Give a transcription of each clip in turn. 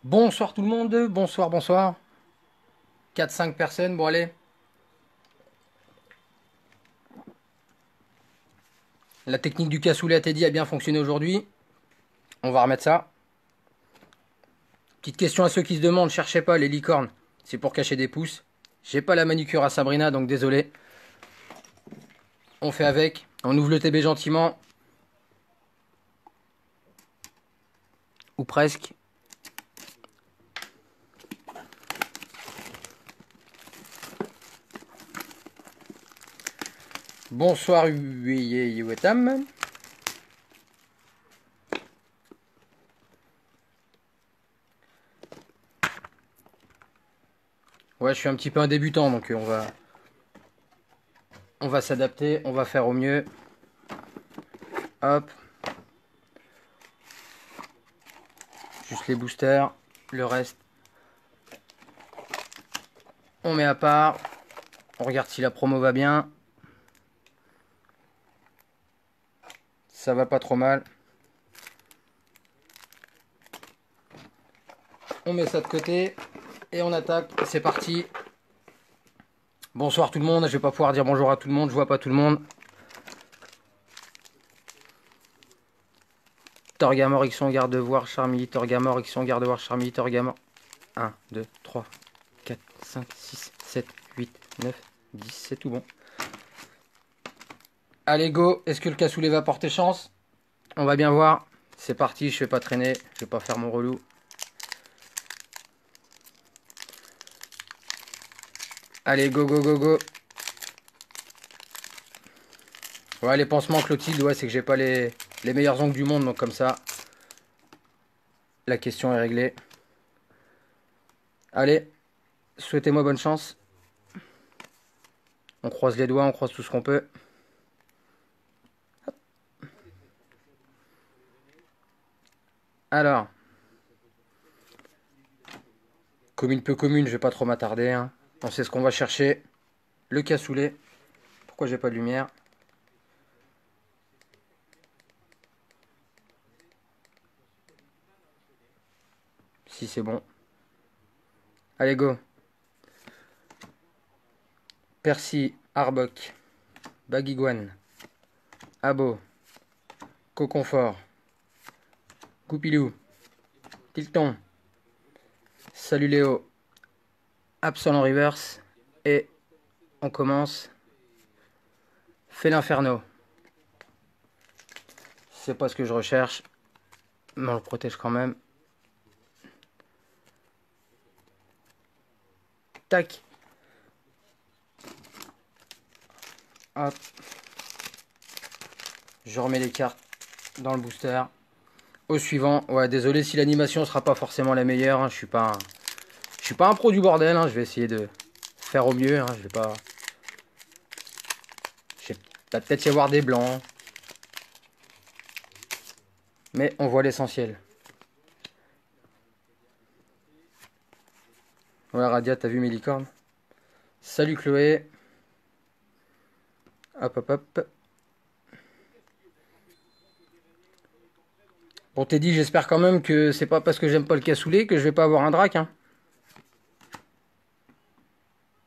Bonsoir tout le monde, bonsoir, bonsoir. 4-5 personnes, bon allez. La technique du cassoulet à Teddy a bien fonctionné aujourd'hui. On va remettre ça. Petite question à ceux qui se demandent, cherchez pas les licornes. C'est pour cacher des pouces. J'ai pas la manucure à Sabrina, donc désolé. On fait avec. On ouvre le TB gentiment. Ou presque. Bonsoir Wetam. Ouais, je suis un petit peu un débutant, donc on va s'adapter, on va faire au mieux. Hop. Juste les boosters, le reste, on met à part. On regarde si la promo va bien. Ça va pas trop mal. On met ça de côté et on attaque. C'est parti. Bonsoir tout le monde. Je vais pas pouvoir dire bonjour à tout le monde. Je vois pas tout le monde. Torgamor, Ixon, garde-voir, Charmy. Torgamor, Ixon, garde-voir, Charmy. Torgamor. 1, 2, 3, 4, 5, 6, 7, 8, 9, 10. C'est tout bon. Allez, go. Est-ce que le cassoulet va porter chance? On va bien voir. C'est parti. Je vais pas traîner. Je vais pas faire mon relou. Allez, go, go, go, go. Ouais, les pansements, Clotilde, ouais, c'est que j'ai pas les meilleurs ongles du monde, donc comme ça, la question est réglée. Allez, souhaitez-moi bonne chance. On croise les doigts, on croise tout ce qu'on peut. Alors, commune peu commune, je vais pas trop m'attarder, hein. On sait ce qu'on va chercher. Le cassoulet. Pourquoi j'ai pas de lumière? Si c'est bon. Allez, go. Percy, Arbok, Baguiguane, Abo, Coconfort, Goupilou, Tilton, Salut Léo, Absol en reverse. Et on commence. Fais l'inferno. C'est pas ce que je recherche. Mais on le protège quand même. Tac. Hop. Je remets les cartes dans le booster. Au suivant. Ouais, désolé si l'animation sera pas forcément la meilleure, hein. Je suis pas un pro du bordel, hein. Je vais essayer de faire au mieux, hein. Je vais pas... Il va peut-être y avoir des blancs. Mais on voit l'essentiel. Ouais, Radia, t'as vu mes licornes? Salut Chloé. Hop, hop, hop. Bon, t'es dit, j'espère quand même que c'est pas parce que j'aime pas le cassoulet que je vais pas avoir un drac, hein.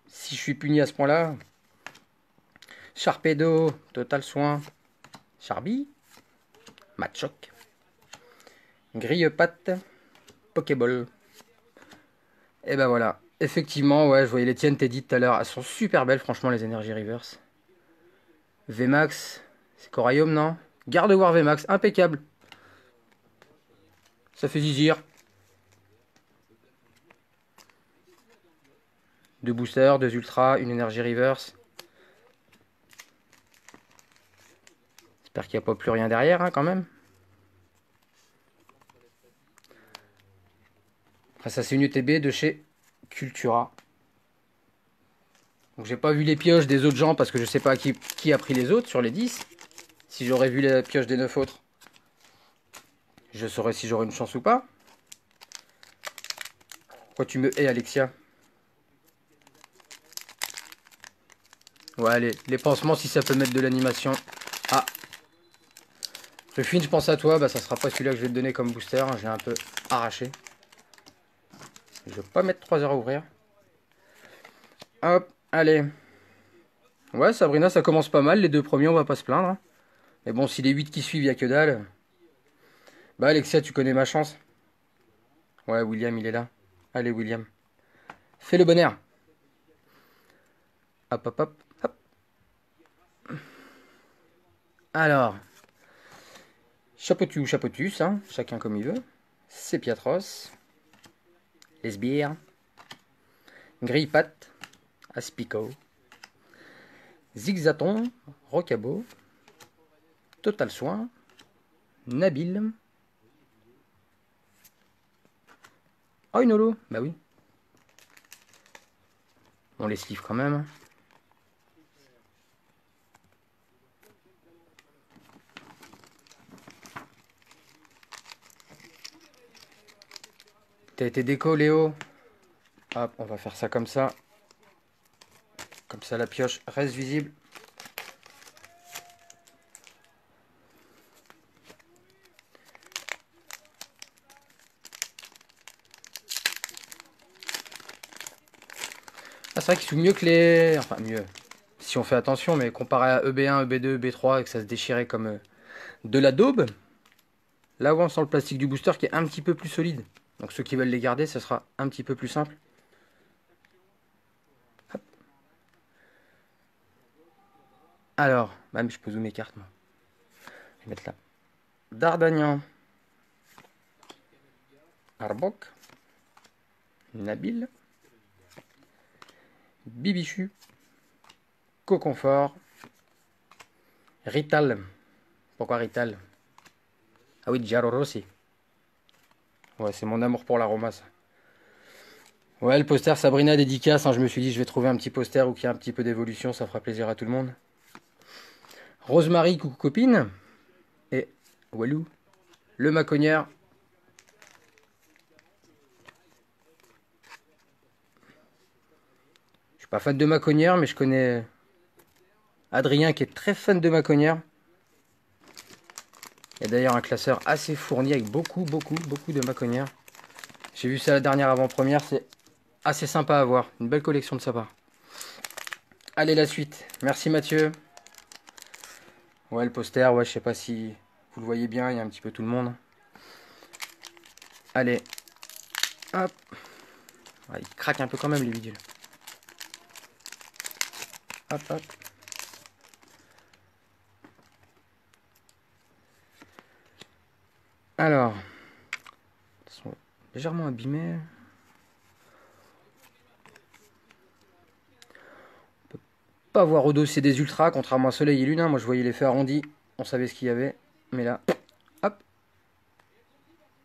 Si je suis puni à ce point-là. Sharpedo, Total Soin. Charby. Matchoc. Grille-patte. Pokéball. Et ben voilà. Effectivement, ouais, je voyais les tiennes, t'es dit tout à l'heure. Elles sont super belles, franchement, les énergies reverse. VMAX. C'est Coraium, non? Garde-voir VMAX, impeccable. Ça fait zizir. Deux boosters, deux ultras, une énergie reverse. J'espère qu'il n'y a pas plus rien derrière, hein, quand même. Après, ça, c'est une UTB de chez Cultura. Donc, j'ai pas vu les pioches des autres gens parce que je sais pas qui a pris les autres sur les 10. Si j'aurais vu les pioches des 9 autres, je saurais si j'aurais une chance ou pas. Pourquoi tu me hais, Alexia? Ouais, allez, les pansements, si ça peut mettre de l'animation. Ah, le fin, je pense à toi. Bah, ça sera pas celui-là que je vais te donner comme booster, hein. J'ai un peu arraché. Je vais pas mettre 3 heures à ouvrir. Hop, allez. Ouais, Sabrina, ça commence pas mal. Les 2 premiers, on va pas se plaindre, hein. Mais bon, si les 8 qui suivent, il y a que dalle. Bah, Alexia, tu connais ma chance. Ouais, William, il est là. Allez, William. Fais le bon air. Hop, hop, hop, hop. Alors. Chapeautu ou chapeautus, hein, chacun comme il veut. Sépiatros. Lesbire. Grille-patte. Aspico. Zigzaton. Rocabo. Total Soin. Nabil. Oh, une holo. Bah oui. On les livre quand même. T'as été déco, Léo. Hop, on va faire ça comme ça. Comme ça, la pioche reste visible. Ah, c'est vrai qu'ils sont mieux que les... Enfin, mieux. Si on fait attention, mais comparé à EB1, EB2, EB3, et que ça se déchirait comme de la daube, là où on sent le plastique du booster qui est un petit peu plus solide. Donc ceux qui veulent les garder, ça sera un petit peu plus simple. Hop. Alors, même je peux zoomer mes cartes, moi. Je vais mettre là. Dardagnan. Arbok. Nabil. Bibichu. Coconfort. Rital. Pourquoi Rital? Ah oui, Giaro Rossi. Ouais, c'est mon amour pour l'aroma, ça. Ouais, le poster Sabrina dédicace, hein, je me suis dit je vais trouver un petit poster où il y a un petit peu d'évolution, ça fera plaisir à tout le monde. Rosemary, coucou copine. Et Walou, le maconnière. Je suis pas fan de maconnière, mais je connais Adrien qui est très fan de maconnière. Il y a d'ailleurs un classeur assez fourni avec beaucoup de maconnières. J'ai vu ça la dernière avant-première, c'est assez sympa à voir. Une belle collection de sa part. Allez, la suite. Merci Mathieu. Ouais, le poster, ouais, je sais pas si vous le voyez bien, il y a un petit peu tout le monde. Allez. Hop. Ouais, il craque un peu quand même les bidules. Hop, hop. Alors. Ils sont légèrement abîmés. Pas voir au dossier des ultras, contrairement à Soleil et Lune. Moi, je voyais l'effet arrondi. On savait ce qu'il y avait. Mais là, hop.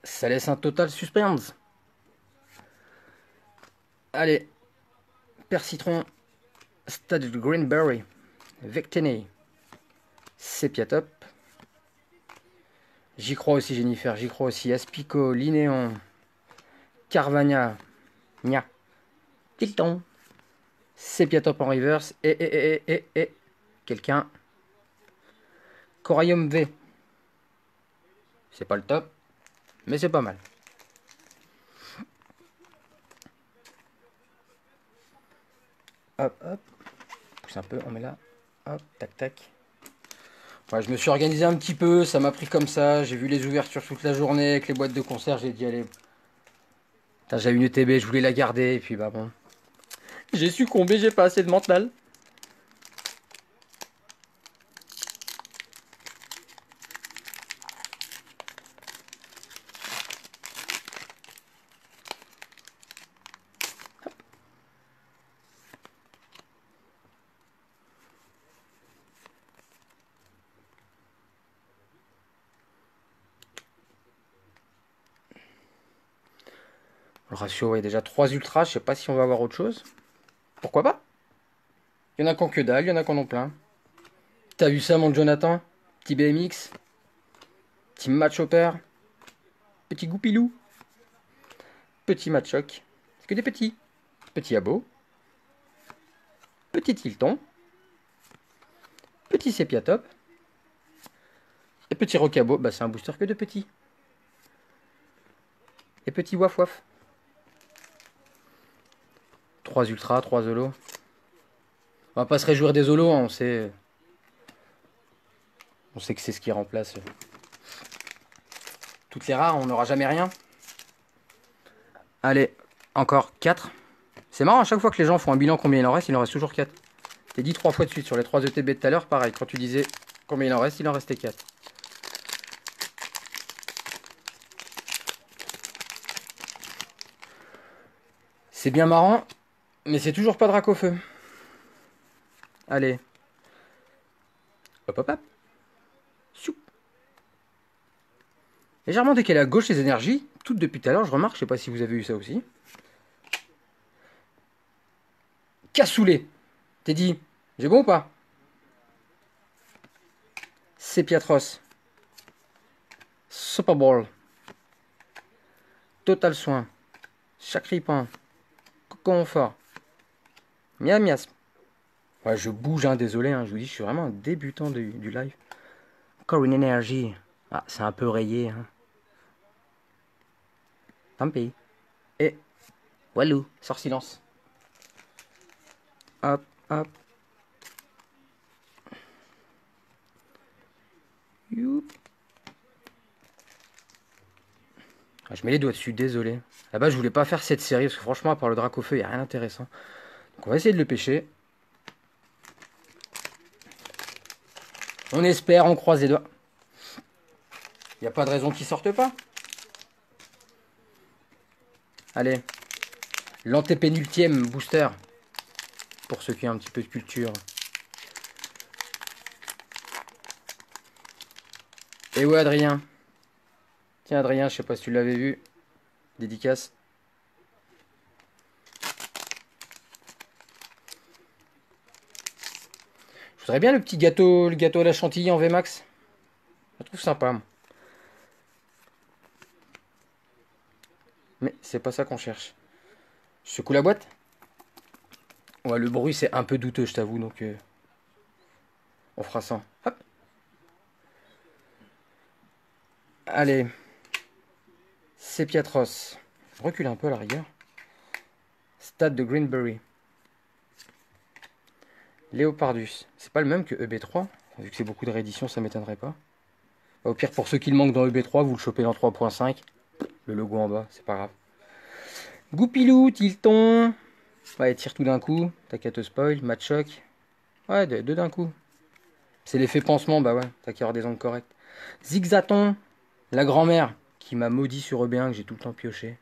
Ça laisse un total suspense. Allez. Persitron. Stade de Greenberry. Vectene. Sépiatop. J'y crois aussi, Jennifer. J'y crois aussi. Aspico. Linéon. Carvania. Nia. Tilton. Sépiatop en reverse. Et. Quelqu'un. Coraium V. C'est pas le top. Mais c'est pas mal. Hop, hop. Pousse un peu, on met là. Hop, tac, tac. Ouais, je me suis organisé un petit peu, ça m'a pris comme ça. J'ai vu les ouvertures toute la journée avec les boîtes de concert. J'ai dit, allez. J'avais une ETB, je voulais la garder. Et puis, bah bon. J'ai succombé, j'ai pas assez de mental. Le ratio est déjà 3 ultras. Je sais pas si on va avoir autre chose. Pourquoi pas? Il y en a qui ont que dalle, il y en a qui en ont plein. T'as vu ça, mon Jonathan? Petit BMX. Petit match hopper. Petit goupilou. Petit matchoc. C'est que des petits. Petit abo. Petit tilton. Petit sépiatop. Et petit rocabo. Bah, c'est un booster que de petits. Et petit waf waf. 3 ultras, 3 holos. On va pas se réjouir des holos, hein, on sait que c'est ce qui remplace toutes les rares, on n'aura jamais rien. Allez, encore 4. C'est marrant, à chaque fois que les gens font un bilan combien il en reste toujours 4. T'es dit 3 fois de suite sur les 3 ETB de tout à l'heure, pareil, quand tu disais combien il en restait 4. C'est bien marrant, mais c'est toujours pas Dracofeu. Allez. Hop hop hop. Siou. Légèrement décalé à gauche les énergies, toutes depuis tout à l'heure, je remarque, je sais pas si vous avez eu ça aussi. Cassoulet. T'es dit, j'ai bon ou pas? C'est Piatros. Super Bowl. Total Soin. Chacripin. Confort. Miam miasme. Ouais, je bouge, hein, désolé, hein, je vous dis, je suis vraiment un débutant du live. Encore une énergie. Ah, c'est un peu rayé. Hein. Tant pis. Et Walou, sort silence. Hop, hop. Youp. Ah, je mets les doigts dessus, désolé. Là-bas, je voulais pas faire cette série, parce que franchement, à part le Dracofeu, il n'y a rien d'intéressant. Donc on va essayer de le pêcher. On espère, on croise les doigts. Il n'y a pas de raison qu'il sorte pas. Allez. L'antépénultième booster. Pour ceux qui ont un petit peu de culture. Et ouais, Adrien. Tiens, Adrien, je sais pas si tu l'avais vu. Dédicace. Je voudrais bien le gâteau à la chantilly en VMAX. Je le trouve sympa, moi. Mais c'est pas ça qu'on cherche. Je secoue la boîte. Ouais, le bruit c'est un peu douteux, je t'avoue, donc on fera ça. Hop. Allez. C'est Piatros. Je recule un peu à la rigueur. Stade de Greenberry. Léopardus. C'est pas le même que EB3. Vu que c'est beaucoup de rééditions, ça m'étonnerait pas. Au pire, pour ceux qui le manquent dans EB3, vous le chopez dans 3.5. Le logo en bas, c'est pas grave. Goupilou, Tilton. Ouais, tire tout d'un coup. T'as qu'à te spoil. Matchoc. Ouais, deux d'un coup. C'est l'effet pansement, bah ouais. T'as qu'à avoir des angles corrects. Zigzaton. La grand-mère qui m'a maudit sur EB1 que j'ai tout le temps pioché.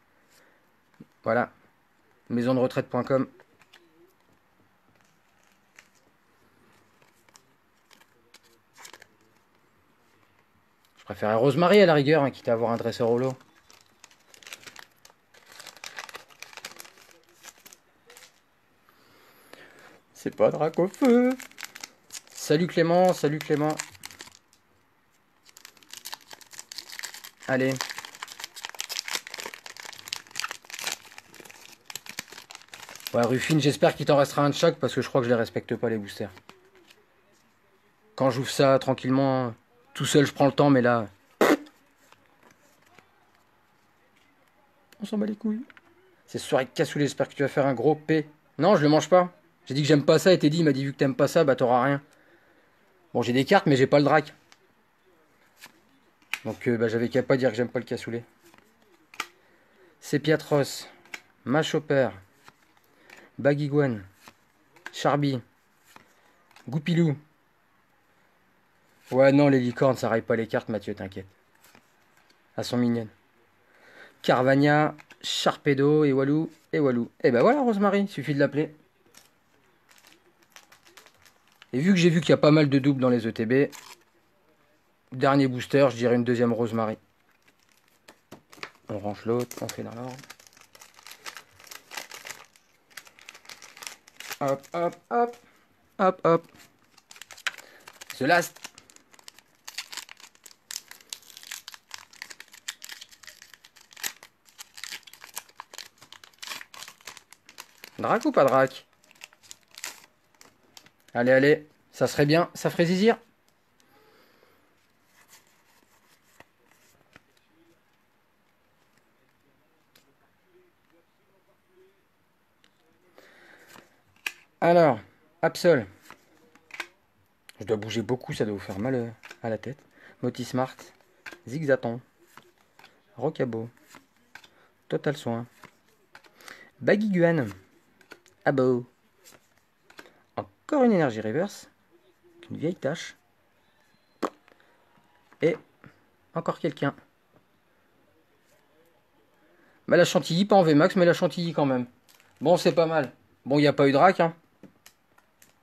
Voilà. Maison de retraite.com. Je préférais Rosemary à la rigueur, hein, quitte à avoir un dresseur holo. C'est pas Dracofeu. Salut Clément, salut Clément. Allez. Ouais, Ruffine, j'espère qu'il t'en restera un de chaque parce que je crois que je les respecte pas les boosters. Quand j'ouvre ça tranquillement, tout seul je prends le temps, mais là... On s'en bat les couilles. C'est ce soir avec cassoulet, j'espère que tu vas faire un gros P. Non, je le mange pas. J'ai dit que j'aime pas ça et Teddy m'a dit vu que t'aimes pas ça, bah t'auras rien. Bon, j'ai des cartes, mais j'ai pas le drac. Donc bah, j'avais qu'à pas dire que j'aime pas le cassoulet. C'est Piatros. Machopper. Bagiguan. Charby. Goupilou. Ouais, non, les licornes, ça raille pas les cartes, Mathieu, t'inquiète. Elles sont mignonnes. Carvania, Sharpedo et Walou. Et Walou. Et ben voilà, Rosemary, suffit de l'appeler. Et vu que j'ai vu qu'il y a pas mal de doubles dans les ETB, dernier booster, je dirais une deuxième Rosemary. On range l'autre, on fait dans l'ordre. Hop, hop, hop. Hop, hop. The last. Drac ou pas drac? Allez, allez. Ça serait bien, ça ferait zizir. Alors, Absol. Je dois bouger beaucoup, ça doit vous faire mal à la tête. Motismart, Zigzaton, Rocabo, Total Soin, Baguiguan, Abo. Encore une énergie reverse, une vieille tâche. Et encore quelqu'un. Bah la chantilly, pas en VMAX, mais la chantilly quand même. Bon, c'est pas mal. Bon, il n'y a pas eu de rack, hein.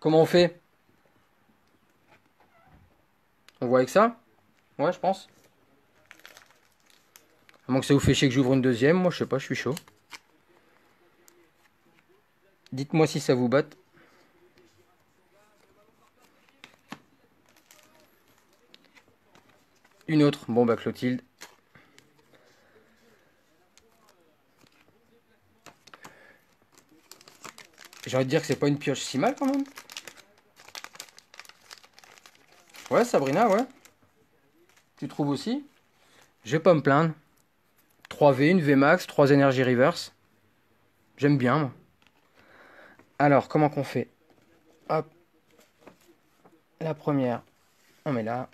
Comment on fait? On voit avec ça? Ouais, je pense. À moins que ça vous fait chier que j'ouvre une deuxième. Moi, je sais pas, je suis chaud. Dites-moi si ça vous botte. Une autre. Bon, bah, Clotilde. J'ai envie de dire que c'est pas une pioche si mal quand même. Ouais, Sabrina, ouais. Tu trouves aussi? Je vais pas me plaindre. 3V, une VMAX, 3 énergies reverse. J'aime bien, moi. Alors, comment qu'on fait? Hop. La première, on met là.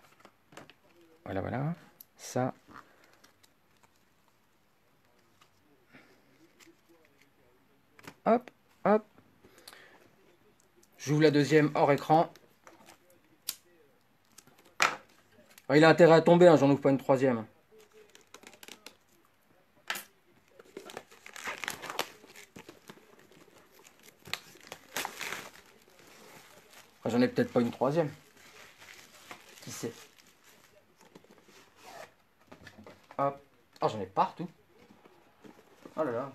Voilà, voilà. Ça. Hop, hop. J'ouvre la deuxième hors écran. Alors, il a intérêt à tomber, hein, j'en ouvre pas une troisième. Enfin, j'en ai peut-être pas une troisième. Qui sait? Hop. Oh, j'en ai partout. Oh là là.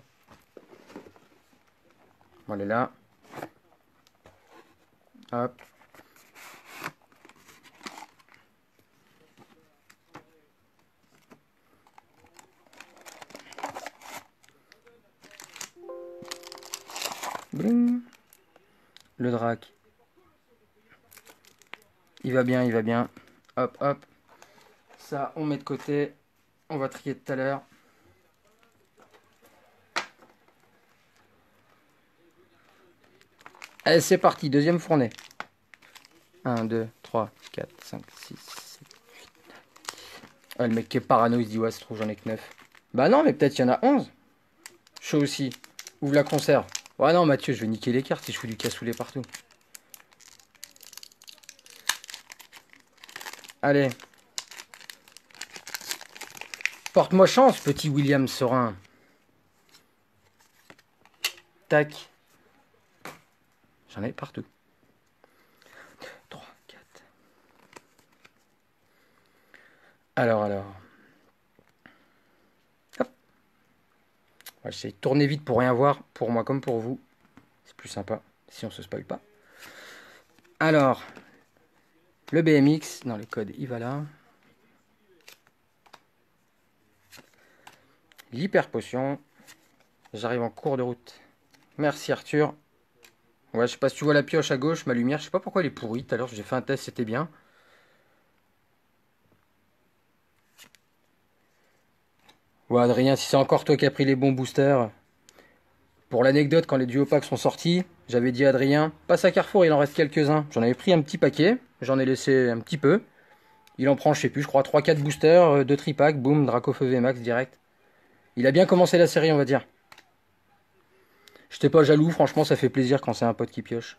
Bon, elle est là. Hop. Bling. Le drac. Il va bien, il va bien. Hop, hop. Ça, on met de côté. On va trier tout à l'heure. Allez, c'est parti. Deuxième fournée. 1, 2, 3, 4, 5, 6, 7, 8, 9. Ah, le mec qui est parano, il se dit ouais, c'est trop, j'en ai que 9. Bah non, mais peut-être il y en a 11. Chaud aussi. Ouvre la conserve. Ouais, non, Mathieu, je vais niquer les cartes si je fous du cassoulet partout. Allez. Porte-moi chance, petit William Sorin. Tac. J'en ai partout. 3, 4. Alors. Hop. On va essayer de tourner vite pour rien voir, pour moi comme pour vous. C'est plus sympa si on se spoil pas. Alors, le BMX, non, le code, il va là. L'hyper potion. J'arrive en cours de route. Merci Arthur. Ouais, je sais pas si tu vois la pioche à gauche, ma lumière, je sais pas pourquoi elle est pourrie. Tout à l'heure, j'ai fait un test, c'était bien. Ouais, Adrien, si c'est encore toi qui as pris les bons boosters. Pour l'anecdote, quand les duopacks sont sortis, j'avais dit à Adrien, passe à Carrefour, il en reste quelques-uns. J'en avais pris un petit paquet, j'en ai laissé un petit peu. Il en prend, je sais plus, je crois 3-4 boosters, 2 tripacks, boum, Dracofeu VMAX direct. Il a bien commencé la série, on va dire. J'étais pas jaloux, franchement, ça fait plaisir quand c'est un pote qui pioche.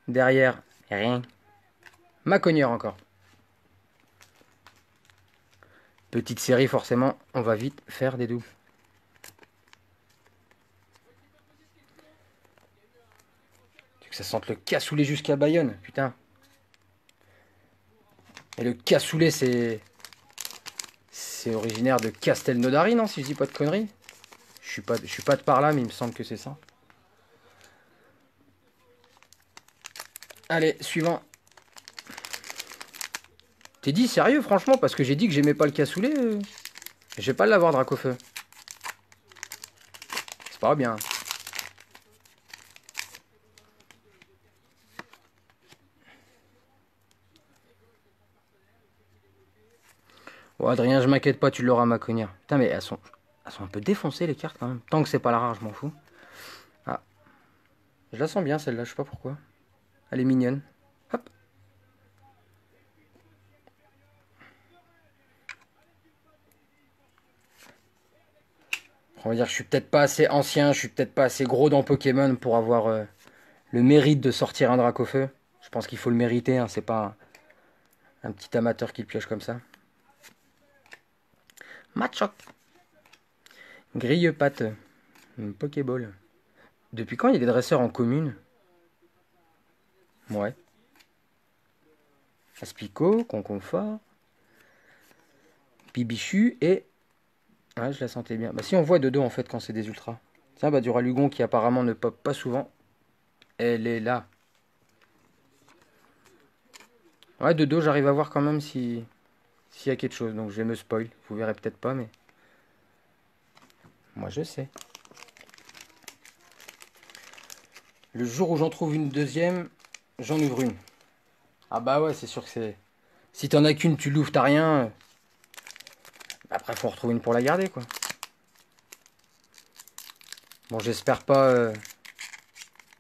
Derrière, rien. Macogneur encore. Petite série, forcément, on va vite faire des doubles. Que ça sente le cassoulet jusqu'à Bayonne, putain. Et le cassoulet, c'est originaire de Castelnaudary, non, si je dis pas de conneries. Je suis pas de par là, mais il me semble que c'est ça. Allez, suivant. T'es dit sérieux, franchement, parce que j'ai dit que j'aimais pas le cassoulet. Je vais pas l'avoir, Dracofeu. C'est pas bien. Oh, Adrien, je m'inquiète pas, tu l'auras, ma cognère. Putain, mais elles sont un peu défoncées, les cartes, quand même. Tant que c'est pas la rare, je m'en fous. Ah. Je la sens bien celle-là, je sais pas pourquoi. Elle est mignonne. Hop. On va dire que je suis peut-être pas assez ancien, je suis peut-être pas assez gros dans Pokémon pour avoir le mérite de sortir un Dracofeu. Je pense qu'il faut le mériter, hein, c'est pas un petit amateur qui le pioche comme ça. Machoc. Grille-patte. Pokéball. Depuis quand il y a des dresseurs en commune? Ouais. Aspico, Conconfort, Bibichu et... Ouais, je la sentais bien. Bah si on voit de dos en fait quand c'est des ultras. Tiens, bah du Ralugon qui apparemment ne pop pas souvent. Elle est là. Ouais, de dos j'arrive à voir quand même si... s'il y a quelque chose. Donc je vais me spoil. Vous verrez peut-être pas mais... Moi je sais. Le jour où j'en trouve une deuxième, j'en ouvre une. Ah bah ouais, c'est sûr que c'est... Si t'en as qu'une, tu l'ouvres, t'as rien. Après, faut en retrouver une pour la garder, quoi. Bon, j'espère pas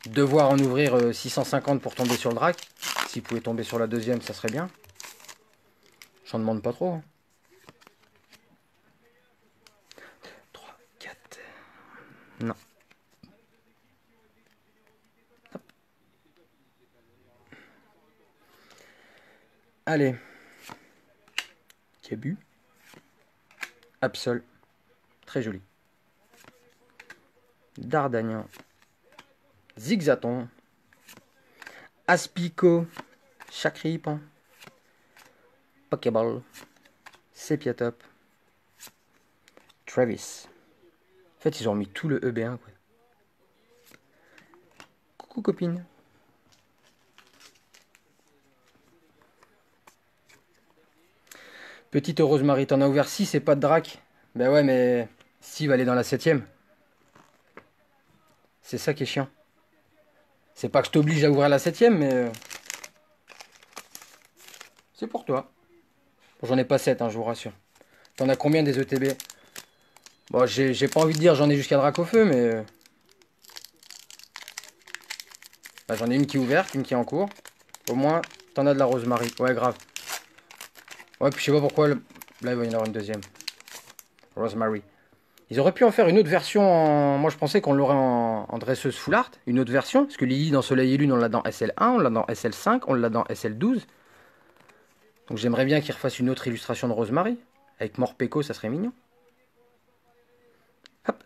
devoir en ouvrir 650 pour tomber sur le drac. S'il pouvait tomber sur la deuxième, ça serait bien. J'en demande pas trop. Hein. 3, 4... Non. Hop. Allez. Cabu. Absol. Très joli. Dardagnan. Zigzaton. Aspico. Chacripan. Pokéball. Sepiatop. Travis. En fait, ils ont mis tout le EB1, quoi. Coucou, copine. Petite Rosemary, t'en as ouvert 6 et pas de drac. Ben ouais, mais Steve, elle est dans la 7ème. C'est ça qui est chiant. C'est pas que je t'oblige à ouvrir la 7ème, mais... c'est pour toi. Bon, j'en ai pas 7, hein, je vous rassure. T'en as combien des ETB? Bon, j'ai pas envie de dire j'en ai jusqu'à drac au feu, mais... bah, j'en ai une qui est ouverte, une qui est en cours. Au moins, t'en as de la Rosemary. Ouais, grave. Ouais, puis je sais pas pourquoi... Là, il va y en avoir une deuxième. Rosemary. Ils auraient pu en faire une autre version en... Moi, je pensais qu'on l'aurait en dresseuse full art. Une autre version. Parce que Lily dans Soleil et Lune, on l'a dans SL1, on l'a dans SL5, on l'a dans SL12. Donc j'aimerais bien qu'ils refassent une autre illustration de Rosemary. Avec Morpeko, ça serait mignon. Hop.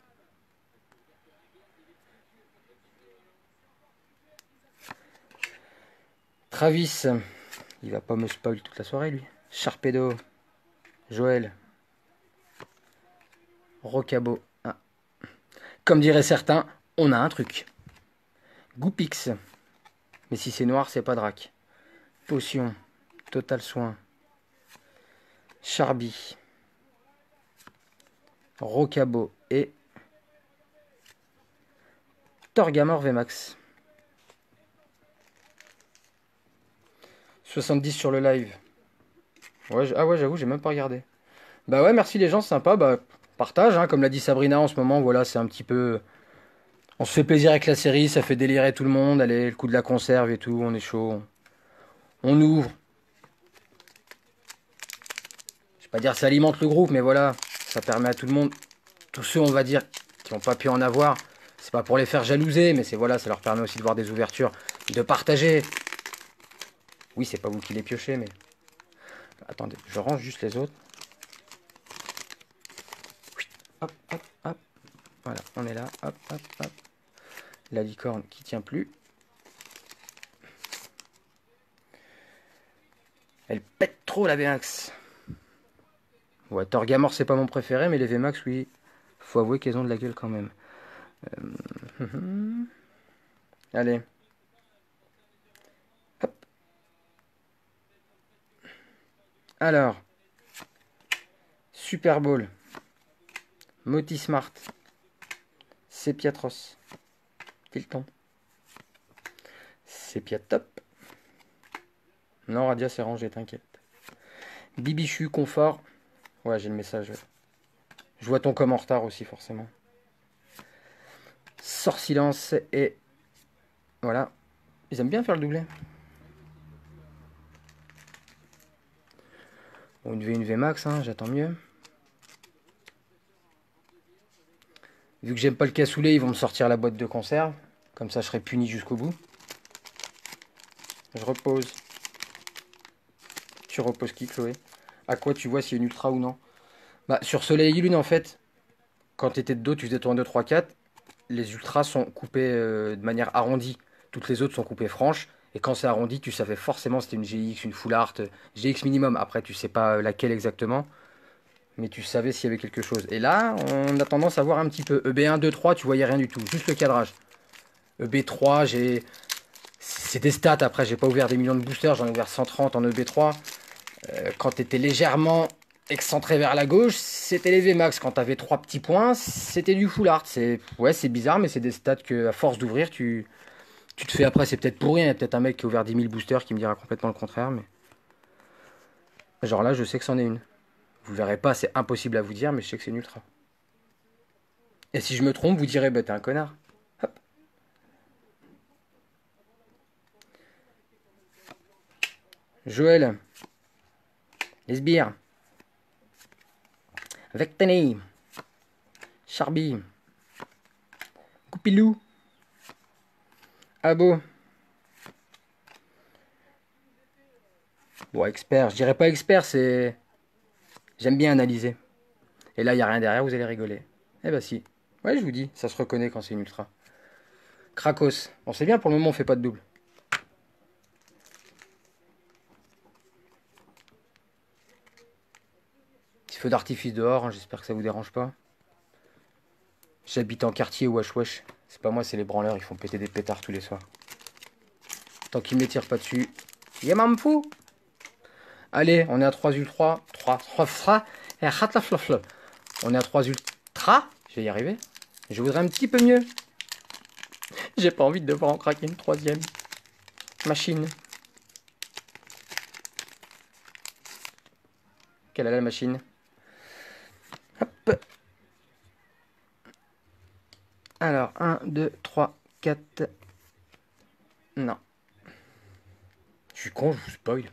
Travis. Il va pas me spoil toute la soirée, lui. Sharpedo. Joël. Rocabo. Ah. Comme diraient certains, on a un truc. Goupix. Mais si c'est noir, c'est pas drac. Potion. Total soin. Charby. Rocabo et Torgamor VMAX. 70 sur le live. Ouais, ah ouais, j'avoue, j'ai même pas regardé. Bah ouais, merci les gens, c'est sympa. Bah, partage, hein, comme l'a dit Sabrina en ce moment. Voilà, c'est un petit peu... On se fait plaisir avec la série, ça fait délirer tout le monde. Allez, le coup de la conserve et tout, on est chaud. On ouvre. Je vais pas dire que ça alimente le groupe, mais voilà, ça permet à tout le monde, tous ceux, on va dire, qui n'ont pas pu en avoir, c'est pas pour les faire jalouser, mais c'est voilà, ça leur permet aussi de voir des ouvertures, de partager. Oui, c'est pas vous qui les piochez, mais... Attendez, je range juste les autres. Hop, hop, hop. Voilà, on est là. Hop, hop, hop. La licorne qui tient plus. Elle pète trop la VMAX. Ouais, Torgamor, c'est pas mon préféré, mais les VMAX, oui. Faut avouer qu'elles ont de la gueule quand même. Allez. Hop. Alors. Super Bowl. Moti Smart. Sepiatros. Tilton. Sepiatop. Non, Radia c'est rangé, t'inquiète. Bibichu, confort. Ouais, j'ai le message. Je vois ton com en retard aussi, forcément. Sort silence et Voilà. Ils aiment bien faire le doublé. Bon, une V max, hein, j'attends mieux. Vu que j'aime pas le cassoulet, ils vont me sortir la boîte de conserve. Comme ça, je serai puni jusqu'au bout. Je repose. Tu reposes qui, Chloé? À quoi tu vois s'il y a une ultra ou non? Bah, sur Soleil et Lune, en fait, quand tu étais de dos, tu faisais ton 1, 2, 3, 4. Les ultras sont coupés de manière arrondie. Toutes les autres sont coupées franches. Et quand c'est arrondi, tu savais forcément si c'était une GX, une Full Art, GX minimum. Après, tu sais pas laquelle exactement. Mais tu savais s'il y avait quelque chose. Et là, on a tendance à voir un petit peu. EB1, 2, 3, tu voyais rien du tout. Juste le cadrage. EB3, c'est des stats. Après, j'ai pas ouvert des millions de boosters. J'en ai ouvert 130 en EB3. Quand tu étais légèrement excentré vers la gauche, c'était les VMAX. Quand tu avais 3 petits points, c'était du full art. Ouais, c'est bizarre, mais c'est des stats que, à force d'ouvrir, tu te fais après. C'est peut-être pour rien. Il y a peut-être un mec qui a ouvert 10 000 boosters qui me dira complètement le contraire. Mais genre là, je sais que c'en est une. Vous verrez pas, c'est impossible à vous dire, mais je sais que c'est une ultra. Et si je me trompe, vous direz, bah t'es un connard. Hop. Joël. Les sbires. Vectani. Charby. Coupilou. Abo. Bon, expert. Je dirais pas expert, c'est... J'aime bien analyser. Et là, il n'y a rien derrière, vous allez rigoler. Eh bah si. Ouais, je vous dis, ça se reconnaît quand c'est une ultra. Krakos. Bon, c'est bien, pour le moment, on fait pas de double. Petit feu d'artifice dehors, hein, j'espère que ça vous dérange pas. J'habite en quartier, wesh wesh. C'est pas moi, c'est les branleurs, ils font péter des pétards tous les soirs. Tant qu'ils ne me tirent pas dessus. Y'a m'en fou. Allez, on est à 3 ultras. 3 fra. On est à 3 ultras. Je vais y arriver. Je voudrais un petit peu mieux. J'ai pas envie de devoir en craquer une troisième. Machine. Quelle est la machine? Hop. Alors, 1, 2, 3, 4. Non. Je suis con, je vous spoil.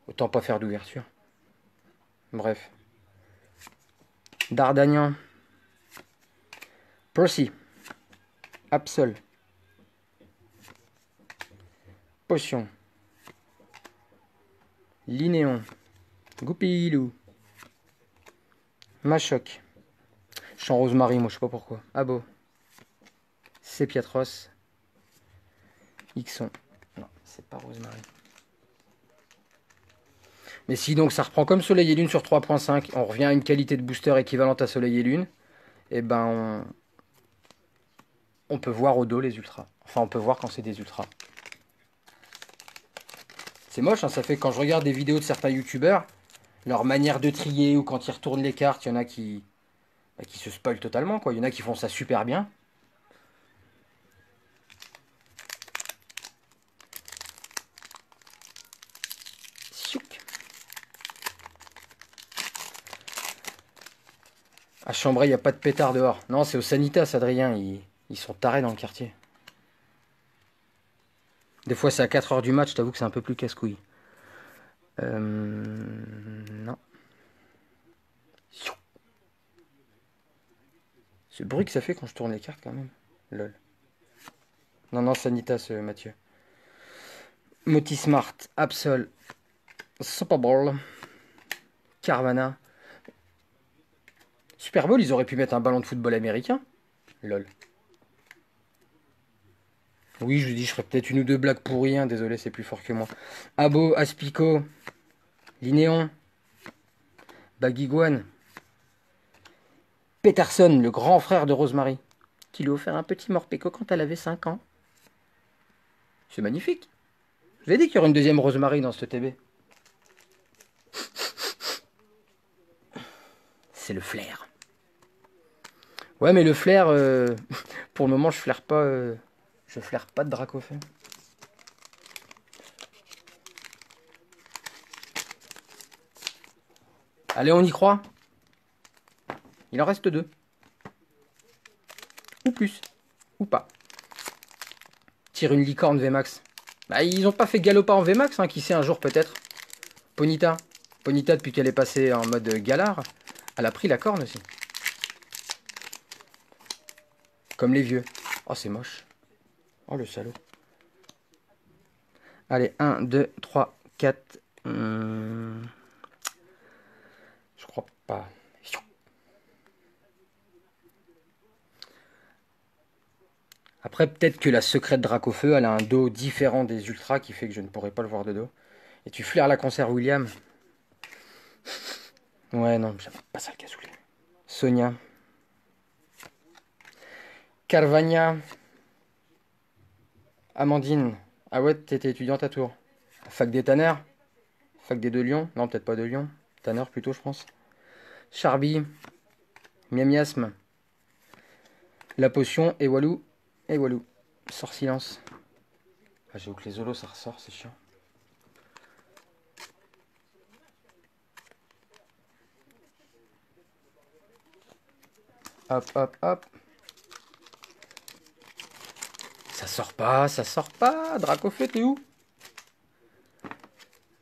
Autant pas faire d'ouverture. Bref. D'Artagnan. Percy. Absol. Potion. Linéon. Goupilou. Machoc. Champ Rosemary, moi je sais pas pourquoi. Abo. Sépiatros. Ixon. Non, c'est pas Rosemary. Mais si donc ça reprend comme Soleil et Lune sur 3.5, on revient à une qualité de booster équivalente à Soleil et Lune, et ben on peut voir au dos les ultras. Enfin, on peut voir quand c'est des ultras. C'est moche, hein, ça fait quand je regarde des vidéos de certains youtubeurs, leur manière de trier ou quand ils retournent les cartes, il y en a qui se spoilent totalement, quoi. Il y en a qui font ça super bien. À Chambray, il n'y a pas de pétard dehors. Non, c'est au Sanitas, Adrien. Ils sont tarés dans le quartier. Des fois, c'est à 4 heures du match. T'avoue que c'est un peu plus casse-couille. Non. Ce bruit que ça fait quand je tourne les cartes, quand même. Lol. Non, non, Sanitas, Mathieu. Motismart, Absol, Super Bowl, Carvana. Super Bowl, ils auraient pu mettre un ballon de football américain. Lol. Oui, je vous dis, je ferai peut-être une ou deux blagues pourries. Hein. Désolé, c'est plus fort que moi. Abo, Aspico, Linéon, Baguiguane, Peterson, le grand frère de Rosemary, qui lui a offert un petit morpéco quand elle avait 5 ans. C'est magnifique. Je vous ai dit qu'il y aurait une deuxième Rosemary dans ce TB. C'est le flair. Ouais, mais le flair, pour le moment, je flaire pas de Dracofeu. Allez, on y croit. Il en reste 2. Ou plus. Ou pas. tire une licorne VMAX. Bah, ils ont pas fait Galopa en VMAX, hein, qui sait un jour peut-être. Ponyta. Ponyta, depuis qu'elle est passée en mode galard, elle a pris la corne aussi. Comme les vieux. Oh, c'est moche. Oh, le salaud. Allez, 1, 2, 3, 4. Je crois pas. Après, peut-être que la secrète Dracofeu, elle a un dos différent des ultras qui fait que je ne pourrai pas le voir de dos. Et tu flaires la concert William. Ouais, non, j'aime pas ça le cassoulet. Sonia. Carvagna. Amandine. Ah ouais, t'étais étudiante à Tours. Fac des Tanner. Fac des de Lyon. Non, peut-être pas de Lyon. Tanner plutôt, je pense. Charby. Miamiasme. La potion. Et Walou. Et Walou. Sort silence. Ah, j'avoue que les holos, ça ressort, c'est chiant. Hop, hop, hop. Ça sort pas, ça sort pas. Dracofeu, t'es où?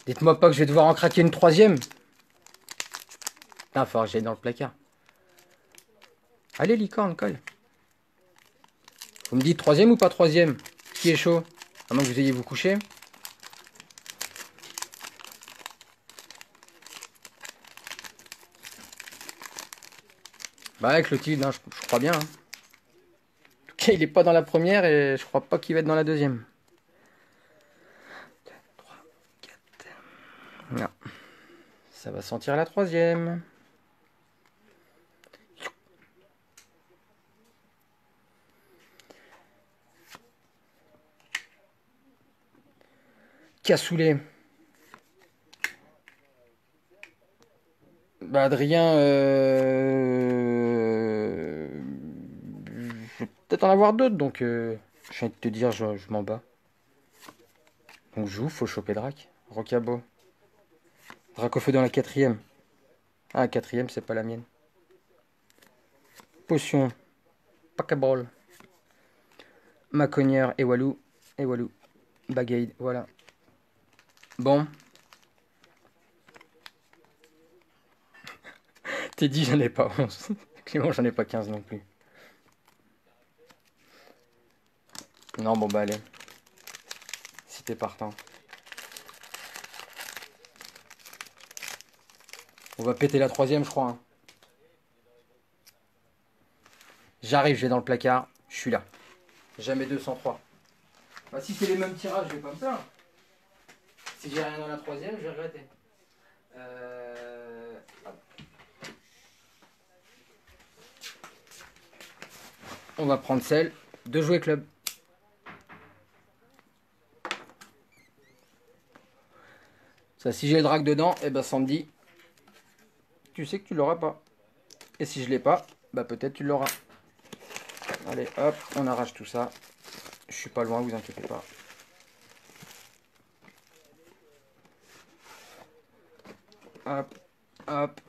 Dites-moi pas que je vais devoir en craquer une troisième. Putain, faut que j'aille dans le placard. Allez, licorne, colle. Vous me dites troisième ou pas troisième? Qui est chaud? À moins que vous ayez vous couché. Bah, Clotilde, hein, je crois bien. Hein. En tout cas, il est pas dans la première et je crois pas qu'il va être dans la deuxième. 2, 3, 4. Non. Ça va sentir la troisième. Cassoulet. Bah, Adrien, je vais peut-être en avoir d'autres, donc je viens de te dire, je m'en bats. Donc joue, faut choper Drac. Rocabo. Dracofeu dans la quatrième. Ah, la quatrième, c'est pas la mienne. Potion. Pacaball. Maconnière et Walou. Et Walou. Bagade, voilà. Bon. T'es dit, j'en ai pas 11. Clément, j'en ai pas 15 non plus. Non, bon bah allez. Si t'es partant. On va péter la troisième, je crois. Hein. J'arrive, j'ai dans le placard. Je suis là. Jamais 203. Bah, si c'est les mêmes tirages, je vais pas me plaindre. Si j'ai rien dans la troisième, je vais regretter. On va prendre celle de jouer club. Ça, si j'ai le drac dedans, et ben Sandy, tu sais que tu l'auras pas. Et si je l'ai pas, bah peut-être tu l'auras. Allez, hop, on arrache tout ça. Je suis pas loin, vous inquiétez pas. Hop, hop.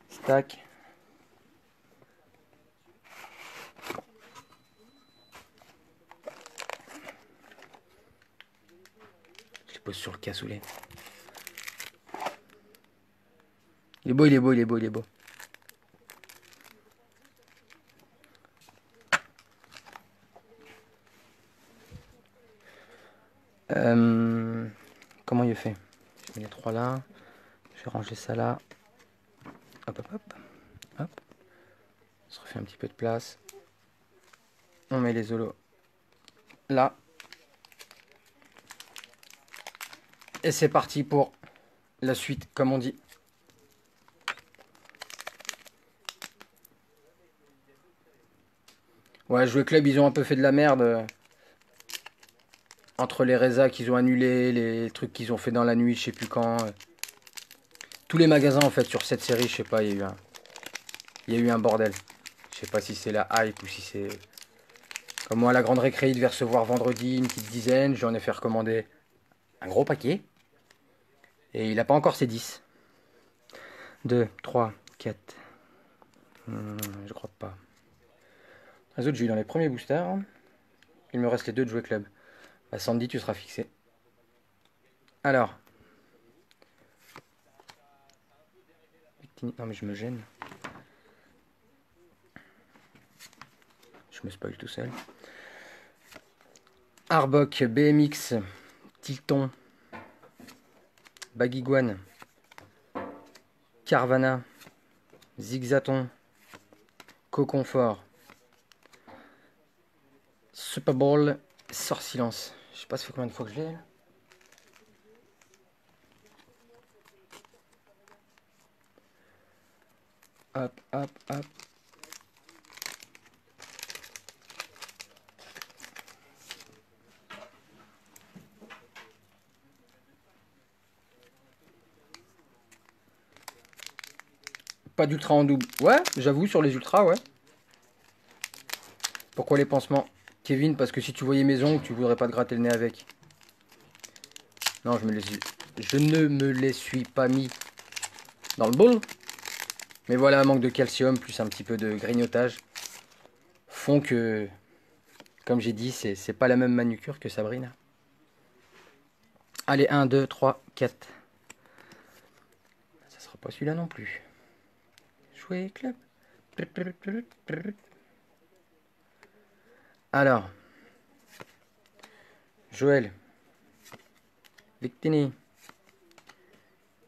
Stack. Je les pose sur le cassoulet. Il est beau, il est beau, il est beau, il est beau. Comment il fait? Je mets les trois là. Je vais ranger ça là. Hop, hop, hop. Hop. On se refait un petit peu de place. On met les holos là. Et c'est parti pour la suite, comme on dit. Ouais, jouer club, ils ont un peu fait de la merde. Entre les résas qu'ils ont annulés, les trucs qu'ils ont fait dans la nuit, je sais plus quand. Tous les magasins, en fait, sur cette série, je sais pas, il y a eu un bordel. Je sais pas si c'est la hype ou si c'est... Comme moi, la grande récré, il devait recevoir vendredi une petite dizaine. J'en ai fait recommander un gros paquet. Et il n'a pas encore ses 10. 2, 3, 4. Je crois pas. Les autres, j'ai eu dans les premiers boosters. Il me reste les deux de jouer club. Bah, Sandy, tu seras fixé. Alors. Non mais je me gêne. Je me spoil tout seul. Arbok, BMX, Tilton, Baguiguane, Carvana, Zigzaton, Coconfort, Super Bowl, Sort Silence. Je sais pas ça fait combien de fois que je l'ai. Hop, hop, hop. Pas d'ultra en double. Ouais, j'avoue, sur les ultras, ouais. Pourquoi les pansements? Kevin, parce que si tu voyais mes ongles, tu voudrais pas te gratter le nez avec. Non, je ne me les suis pas mis dans le bol. Mais voilà, un manque de calcium plus un petit peu de grignotage font que, comme j'ai dit, c'est pas la même manucure que Sabrina. Allez, 1, 2, 3, 4. Ça sera pas celui-là non plus. Jouer club. Alors, Joël, Victini,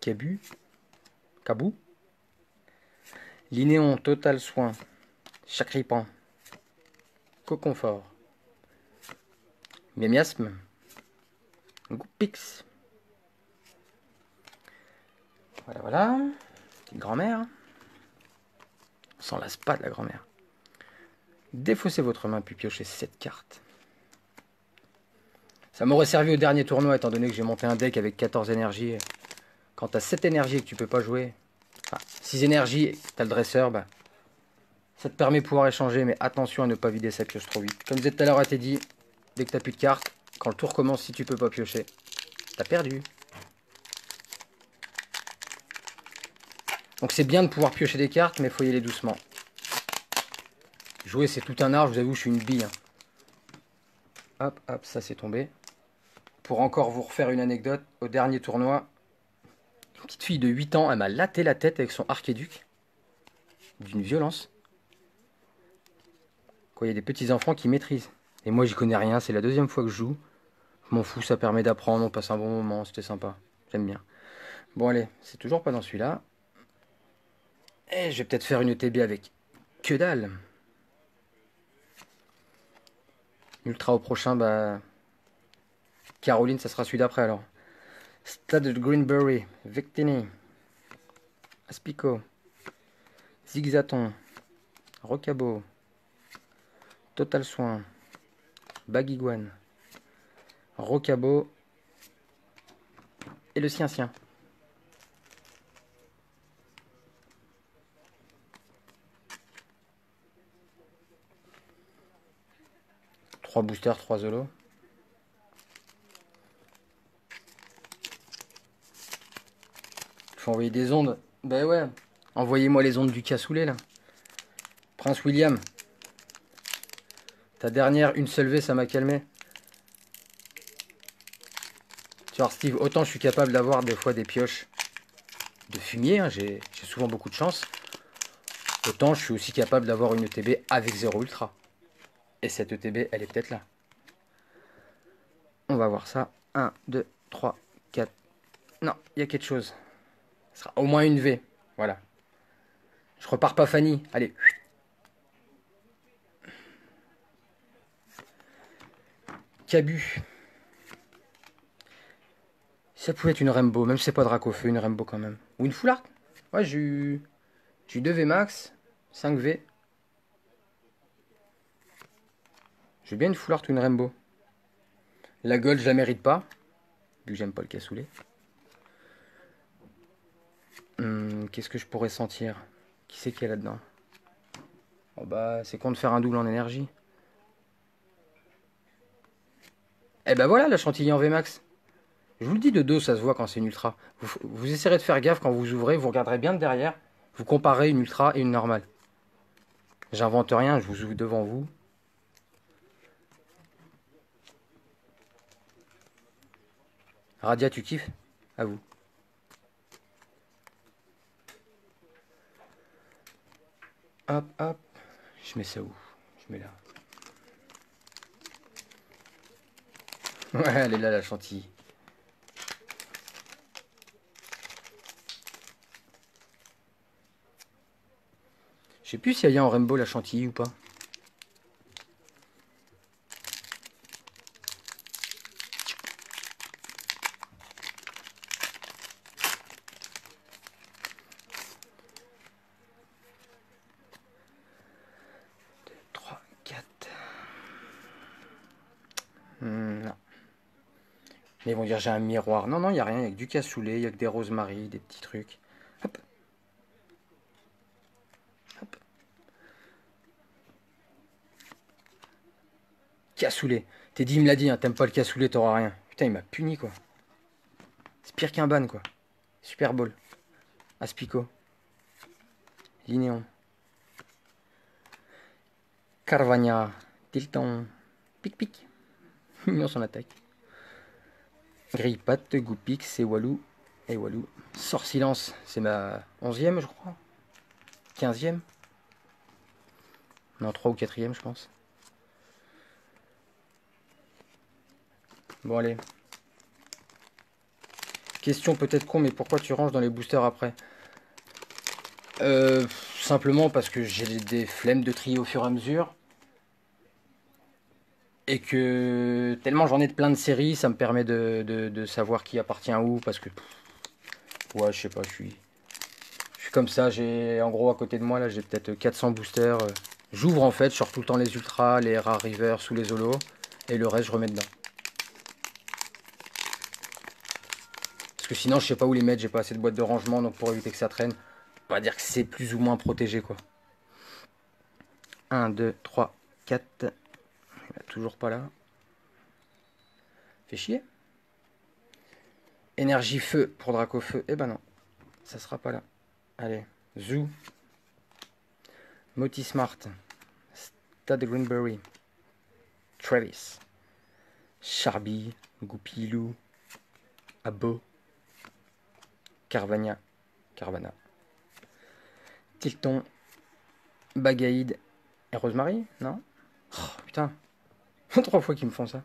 Cabou, Linéon, Total Soin, Chacripan, Coconfort, Mémiasme, Goupix. Voilà, voilà. Petite grand-mère. On s'en lasse pas de la grand-mère. Défaussez votre main puis piochez 7 cartes. Ça m'aurait servi au dernier tournoi étant donné que j'ai monté un deck avec 14 énergies. Quand t'as 7 énergies et que tu peux pas jouer, enfin 6 énergies et que t'as le dresseur, bah, ça te permet de pouvoir échanger, mais attention à ne pas vider sa pioche trop vite. Comme je disais tout à l'heure à Teddy, dès que t'as plus de cartes, quand le tour commence, si tu peux pas piocher, t'as perdu. Donc c'est bien de pouvoir piocher des cartes, mais il faut y aller doucement. Jouer c'est tout un art, je vous avoue, je suis une bille. Hein. Hop, hop, ça c'est tombé. Pour encore vous refaire une anecdote, au dernier tournoi, une petite fille de 8 ans, elle m'a laté la tête avec son archéduc. D'une violence. Quoi, il y a des petits enfants qui maîtrisent. Et moi j'y connais rien, c'est la deuxième fois que je joue. Je m'en fous, ça permet d'apprendre, on passe un bon moment, c'était sympa. J'aime bien. Bon allez, c'est toujours pas dans celui-là. Et je vais peut-être faire une ETB avec que dalle. Ultra au prochain, bah... Caroline, ça sera celui d'après alors. Stade de Greenbury, Victini, Aspico, Zigzaton, Rocabo, Total Soin, Baguiguane, Rocabo et le Sien. 3 boosters, 3 Zolo. Il faut envoyer des ondes. Ben ouais. Envoyez-moi les ondes du cassoulet là. Prince William. Ta dernière, une seule V, ça m'a calmé. Tu vois, Steve, autant je suis capable d'avoir des fois des pioches de fumier. Hein, j'ai souvent beaucoup de chance. Autant je suis aussi capable d'avoir une ETB avec 0 ultra. Et cette ETB, elle est peut-être là. On va voir ça. 1, 2, 3, 4. Non, il y a quelque chose. Ce sera au moins une V. Voilà. Je repars pas Fanny. Allez. Cabu. Ça pouvait être une Rainbow. Même si c'est pas Dracofeu, une Rainbow quand même. Ou une Full Art. Ouais, j'ai eu 2 V max. 5 V. J'ai bien une Full Art ou une Rainbow. La Gold, je la mérite pas. Vu que j'aime pas le cassoulet. Qu'est-ce que je pourrais sentir? Qui c'est qu'il y a là-dedans? Oh bah, c'est con de faire un double en énergie. Eh ben voilà, la chantilly en VMAX. Je vous le dis, de dos, ça se voit quand c'est une ultra. Vous essayerez de faire gaffe quand vous ouvrez, vous regarderez bien de derrière. Vous comparez une ultra et une normale. J'invente rien, je vous ouvre devant vous. Radia, tu kiffes? À vous. Hop, hop. Je mets ça où? Je mets là. Ouais, elle est là, la chantilly. Je sais plus s'il y a en Rainbow la chantilly ou pas. Non. Mais ils vont dire j'ai un miroir. Non, non, il n'y a rien. Il n'y a que du cassoulet, il y a que des rosemaries, des petits trucs. Hop. Hop. Cassoulet. T'es dit, il me l'a dit, hein, t'aimes pas le cassoulet, t'auras rien. Putain, il m'a puni, quoi. C'est pire qu'un ban, quoi. Super Bowl. Aspico. Linéon. Carvagna. Tilton. Pic-pic. Mignon son attaque. Grille-patte, Goupix, c'est Walou. Et Walou. Sort silence. C'est ma 11e, je crois. 15e. Non, 3 ou 4e, je pense. Bon, allez. Question peut-être con, mais pourquoi tu ranges dans les boosters après? Simplement parce que j'ai des flemmes de trier au fur et à mesure. Et que tellement j'en ai de plein de séries, ça me permet de savoir qui appartient où. Parce que, ouais, je sais pas, je suis comme ça. J'ai en gros à côté de moi, là, j'ai peut-être 400 boosters. J'ouvre en fait, je sors tout le temps les ultras, les rares rivers sous les holos. Et le reste, je remets dedans. Parce que sinon, je sais pas où les mettre, j'ai pas assez de boîtes de rangement. Donc pour éviter que ça traîne, on va dire que c'est plus ou moins protégé, quoi. 1, 2, 3, 4. Toujours pas là. Fait chier. Énergie feu pour Draco feu. Eh ben non. Ça sera pas là. Allez. Zoo. Moti Smart. Stade Greenberry. Travis. Charby. Goupilou. Abo. Carvana. Carvana. Tilton. Bagaïd. Et Rosemary? Non? Oh, putain. 3 fois qu'ils me font ça.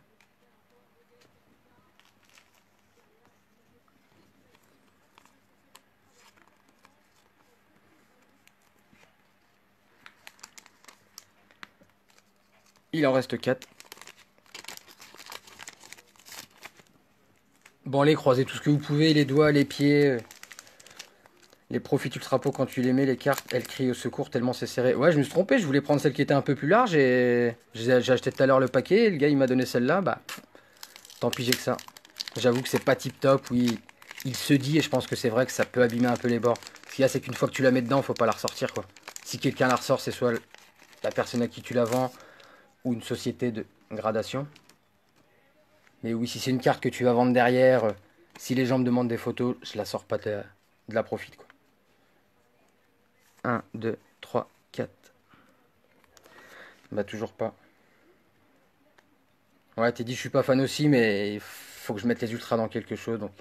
Il en reste 4. Bon, allez, croisez tout ce que vous pouvez, les doigts, les pieds. Les profits ultra pot quand tu les mets, les cartes, elles crient au secours tellement c'est serré. Ouais, je me suis trompé, je voulais prendre celle qui était un peu plus large et j'ai acheté tout à l'heure le paquet. Et le gars, il m'a donné celle-là, bah tant pis, j'ai que ça. J'avoue que c'est pas tip top, oui. Il se dit, et je pense que c'est vrai que ça peut abîmer un peu les bords. Ce qu'il y a, c'est qu'une fois que tu la mets dedans, faut pas la ressortir, quoi. Si quelqu'un la ressort, c'est soit la personne à qui tu la vends ou une société de gradation. Mais oui, si c'est une carte que tu vas vendre derrière, si les gens me demandent des photos, je la sors pas de la profit, quoi. 1, 2, 3, 4. Bah toujours pas. Ouais, t'es dit je suis pas fan aussi, mais il faut que je mette les ultras dans quelque chose. Donc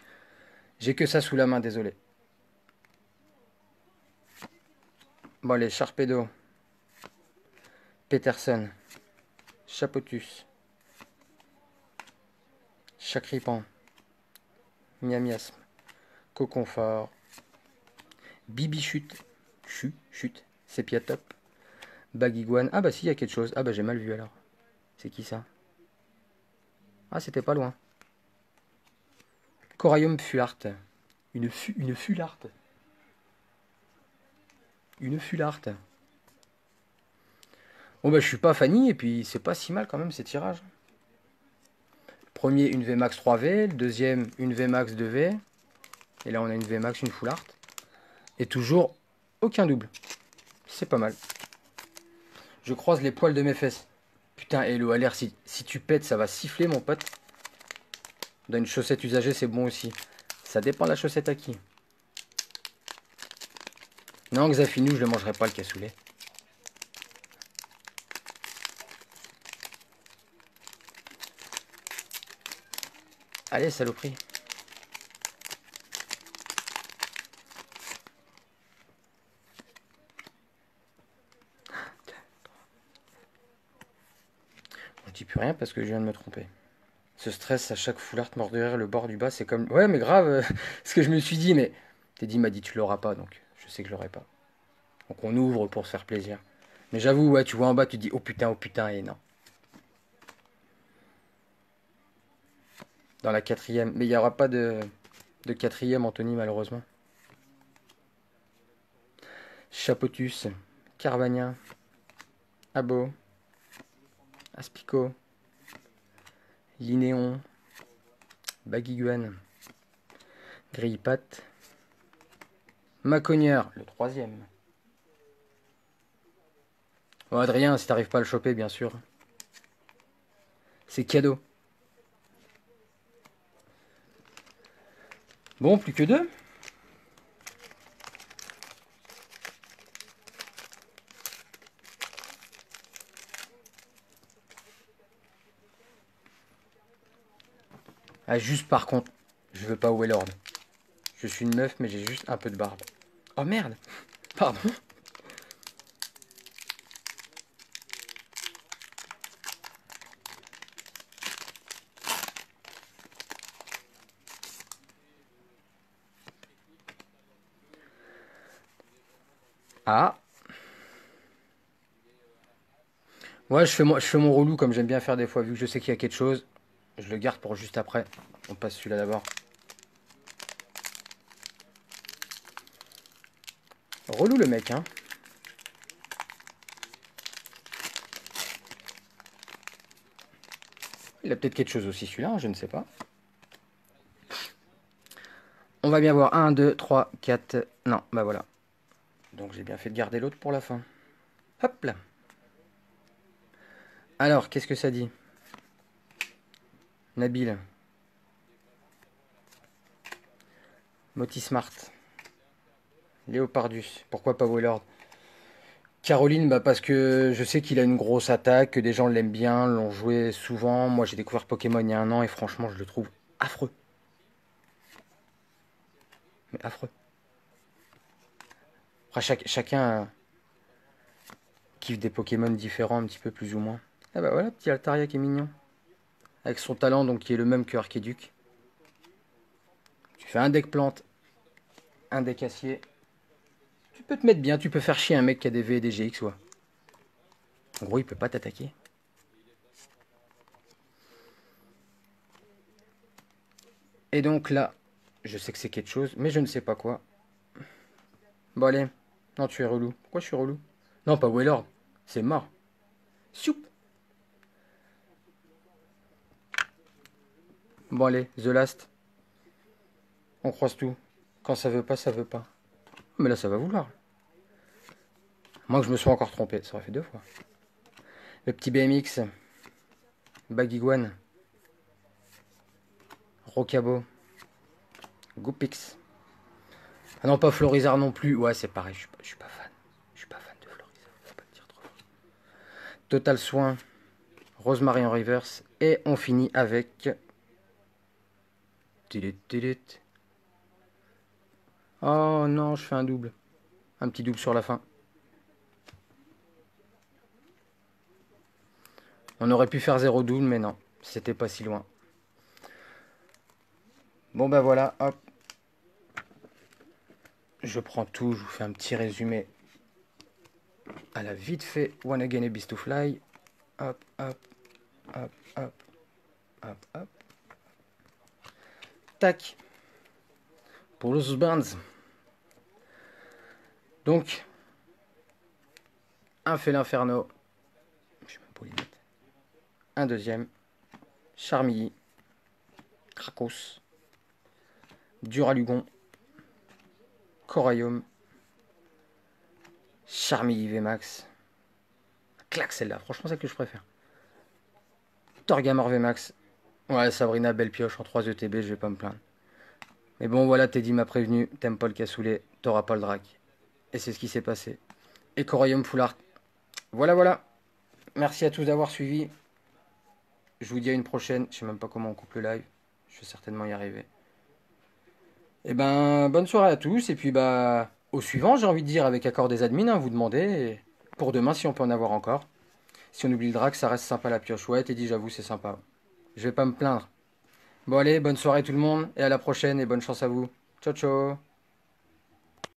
j'ai que ça sous la main, désolé. Bon allez, Sharpedo. Peterson. Chapotus. Chacripan. Miamiasme. Coconfort. Bibichute. Chute. Sepia Top. Bagiguane. Ah bah si, il y a quelque chose. Ah bah j'ai mal vu alors. C'est qui ça? Ah, c'était pas loin. Coraium Fulart. Une fularte. Une fularte. Bon bah je suis pas Fanny et puis c'est pas si mal quand même ces tirages. Premier une VMAX 3V, le deuxième une VMAX 2V. Et là on a une VMAX, une full art. Et toujours aucun double. C'est pas mal. Je croise les poils de mes fesses. Putain, Hello Alert, si tu pètes, ça va siffler mon pote. Dans une chaussette usagée, c'est bon aussi. Ça dépend de la chaussette à qui. Non, Xafinou, je le mangerai pas le cassoulet. Allez, saloperie. rien parce que je viens de me tromper. Ce stress à chaque foulard mort de rire, le bord du bas, c'est comme... Ouais, mais grave, ce que je me suis dit, mais... Teddy m'a dit tu l'auras pas, donc je sais que je l'aurai pas. Donc on ouvre pour se faire plaisir. Mais j'avoue, ouais, tu vois en bas, tu te dis oh putain, et non. Dans la quatrième. Mais il n'y aura pas de quatrième, Anthony, malheureusement. Chapotus, Carvagna, Abo, Aspico, Linéon, Baguiguane, Grille-Patte, Macogneur, le troisième. Oh, Adrien, si t'arrives pas à le choper, bien sûr. C'est cadeau. Bon, plus que deux. Ah, juste par contre, je veux pas Wellord. Je suis une meuf, mais j'ai juste un peu de barbe. Oh merde. Pardon. Ah. Ouais, je fais mon relou comme j'aime bien faire des fois, vu que je sais qu'il y a quelque chose. Je le garde pour juste après. On passe celui-là d'abord. Relou le mec, hein. Il a peut-être quelque chose aussi celui-là, hein, je ne sais pas. On va bien voir. 1, 2, 3, 4... Non, bah voilà. Donc j'ai bien fait de garder l'autre pour la fin. Hop là. Alors, qu'est-ce que ça dit? Nabil. Motismart. Léopardus. Pourquoi pas Wellord? Caroline, bah parce que je sais qu'il a une grosse attaque, que des gens l'aiment bien, l'ont joué souvent. Moi, j'ai découvert Pokémon il y a un an et franchement, je le trouve affreux. Mais affreux. Après, chacun kiffe des Pokémon différents, un petit peu plus ou moins. Ah bah voilà, petit Altaria qui est mignon. Avec son talent, donc qui est le même que Archiduc. Tu fais un deck plante, un deck acier. Tu peux te mettre bien, tu peux faire chier un mec qui a des V et des GX, ouais. En gros, il peut pas t'attaquer. Et donc là, je sais que c'est quelque chose, mais je ne sais pas quoi. Bon allez. Non, tu es relou. Pourquoi je suis relou? Non, pas Wailord. C'est mort. Soup. Bon allez, The Last. On croise tout. Quand ça veut pas, ça veut pas. Mais là, ça va vouloir. Moi que je me sois encore trompé. Ça aurait fait 2 fois. Le petit BMX. Baguiguane. Rocabo. Goopix. Ah non, pas Florizard non plus. Ouais, c'est pareil. Je suis pas fan. Je suis pas fan de Florizard. Faut pas te dire trop. Total Soin. Rosemary en reverse. Et on finit avec... Oh non, je fais un double. Un petit double sur la fin. On aurait pu faire 0 double, mais non. C'était pas si loin. Bon bah voilà, hop. Je prends tout, je vous fais un petit résumé. À la vite fait, One Again et Beast to Fly. Hop, hop, hop, hop, hop, hop. Tac. Pour les bands. Donc, un Félin Inferno. Je sais même pas où les mettre. Un deuxième. Charmilly. Krakos. Duralugon. Coraium. Charmilly VMAX. Clac celle-là, franchement c'est que je préfère. Torgamor VMAX. Ouais, Sabrina, belle pioche en 3 ETB, je vais pas me plaindre. Mais bon, voilà, Teddy m'a prévenu, t'aimes pas le cassoulet, t'auras pas le drac. Et c'est ce qui s'est passé. Et Coraium Full Art. Voilà, voilà. Merci à tous d'avoir suivi. Je vous dis à une prochaine. Je sais même pas comment on coupe le live. Je vais certainement y arriver. Et ben, bonne soirée à tous. Et puis, bah, au suivant, j'ai envie de dire, avec accord des admins, hein, vous demandez. Et pour demain, si on peut en avoir encore. Si on oublie le drac, ça reste sympa la pioche. Ouais, Teddy, j'avoue, c'est sympa. Je vais pas me plaindre. Bon allez, bonne soirée tout le monde, et à la prochaine, et bonne chance à vous. Ciao ciao.